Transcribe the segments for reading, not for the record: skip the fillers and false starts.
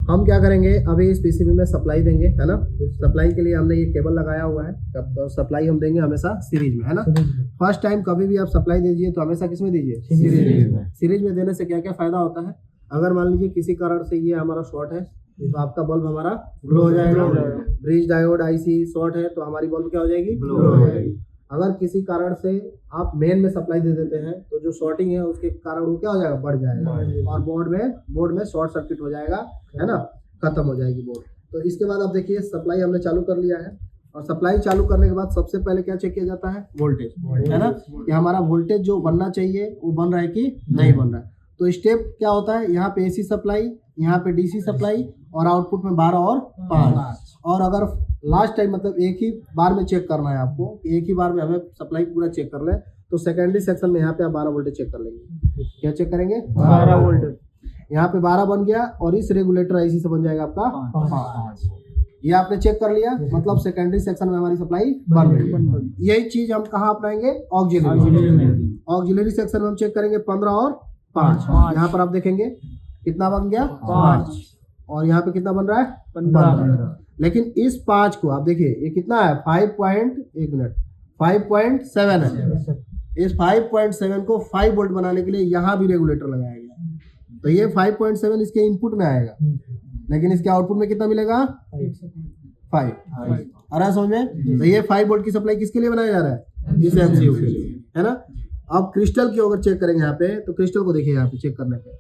हम क्या करेंगे, अभी इस पीसीबी में सप्लाई देंगे, है ना। सप्लाई के लिए हमने ये केबल लगाया हुआ है, तो सप्लाई हम देंगे हमेशा सीरीज में, है ना। फर्स्ट टाइम कभी भी आप सप्लाई दीजिए तो हमेशा किस में दीजिए, सीरीज में। सीरीज में देने से क्या क्या फायदा होता है, अगर मान लीजिए किसी कारण से ये हमारा शॉर्ट है तो आपका बल्ब हमारा ग्लो हो जाएगा। ब्रिज डायोड आईसी शॉर्ट है तो हमारी बल्ब क्या हो जाएगी, ग्लो हो जाएगी। अगर किसी कारण से आप मेन में सप्लाई दे देते हैं तो जो शॉर्टिंग है उसके कारण वो क्या हो जाएगा, बढ़ जाएगा और बोर्ड में शॉर्ट सर्किट हो जाएगा, है ना, खत्म हो जाएगी बोर्ड। तो इसके बाद आप देखिए सप्लाई हमने चालू कर लिया है, और सप्लाई चालू करने के बाद सबसे पहले क्या चेक किया जाता है, वोल्टेज, है ना, कि हमारा वोल्टेज जो बनना चाहिए वो बन रहा है कि नहीं बन रहा है। तो स्टेप क्या होता है, यहाँ पे एसी सप्लाई, यहाँ पे डीसी सप्लाई, और आउटपुट में 12 और 5। और अगर लास्ट टाइम मतलब एक ही बार में चेक करना है आपको, एक ही बार में हमें सप्लाई पूरा चेक कर ले, तो सेकेंडरी सेक्शन में यहाँ पे आप 12 वोल्टेज चेक कर लेंगे। क्या चेक करेंगे, 12 वोल्टेज। यहाँ पे 12 बन गया और इस रेगुलेटर आईसी से बन जाएगा आपका 5। ये आपने चेक कर लिया, मतलब सेकेंडरी सेक्शन में हमारी सप्लाई बन रही है। यही चीज हम कहाँ अपनाएंगे, ऑक्सिलरी सेक्शन में हम चेक करेंगे 15 और 5। यहाँ पर आप देखेंगे कितना बन गया, 5, और यहाँ पे कितना बन रहा है, 15। लेकिन इस 5 को आप देखिए ये कितना है, 5.7 है। इस 5.7 को 5 वोल्ट बनाने के लिए यहाँ भी रेगुलेटर लगाया गया, तो ये 5.7 इसके इनपुट में आएगा, लेकिन इसके आउटपुट में कितना मिलेगा, 5। आ रहा है समझ में। तो ये 5 वोल्ट की सप्लाई किसके लिए बनाया जा रहा है, इस एमसीयू के लिए, है ना। अब क्रिस्टल की अगर चेक करेंगे यहाँ पे, तो क्रिस्टल को देखिए यहाँ पे चेक करने पे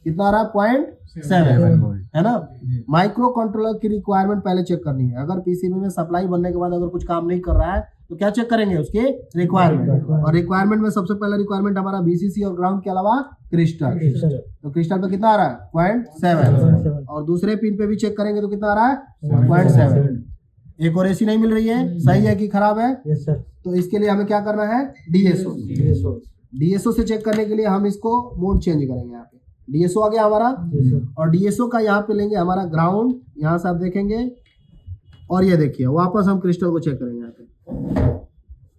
कितना आ रहा है, 0.7, है ना। माइक्रो कंट्रोलर की रिक्वायरमेंट पहले चेक करनी है। अगर पीसीबी में सप्लाई बनने के बाद अगर कुछ काम नहीं कर रहा है तो क्या चेक करेंगे, उसके रिक्वायरमेंट। और रिक्वायरमेंट में सबसे पहला रिक्वायरमेंट हमारा बीसीसी और ग्राउंड के अलावा क्रिस्टल। तो क्रिस्टल पे कितना आ रहा है, 0.7, और दूसरे पिन पे भी चेक करेंगे तो कितना आ रहा है, 0.7। एक और एसी नहीं मिल रही है, सही है कि खराब है, तो इसके लिए हमें क्या करना है, डीएसओ से चेक करने के लिए हम इसको मोड चेंज करेंगे। यहाँ पे डीएसओ आ गया हमारा, और डीएसओ का यहाँ पे लेंगे हमारा ग्राउंड, यहाँ से आप देखेंगे, और ये देखिए वापस हम क्रिस्टल को चेक करेंगे। यहाँ पे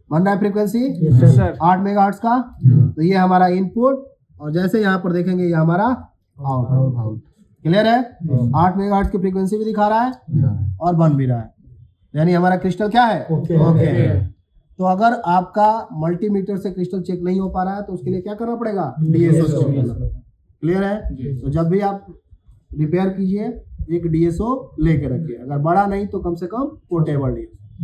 बन रहा है फ्रीक्वेंसी 8 मेगाहर्ट्ज का, तो ये हमारा इनपुट, और जैसे यहाँ पर देखेंगे ये हमारा आउटपुट। क्लियर है, 8 मेगाहर्ट्ज की फ्रीक्वेंसी भी दिखा रहा है और बन भी रहा है, यानी हमारा क्रिस्टल क्या है, ओके। तो अगर आपका मल्टीमीटर से क्रिस्टल चेक नहीं हो पा रहा है तो उसके लिए क्या करना पड़ेगा, डीएसओ से चेक करना पड़ेगा। क्लियर है। तो जब भी आप रिपेयर कीजिए एक डीएसओ लेके रखिए, अगर बड़ा नहीं तो कम से कम पोर्टेबल डीएसओ।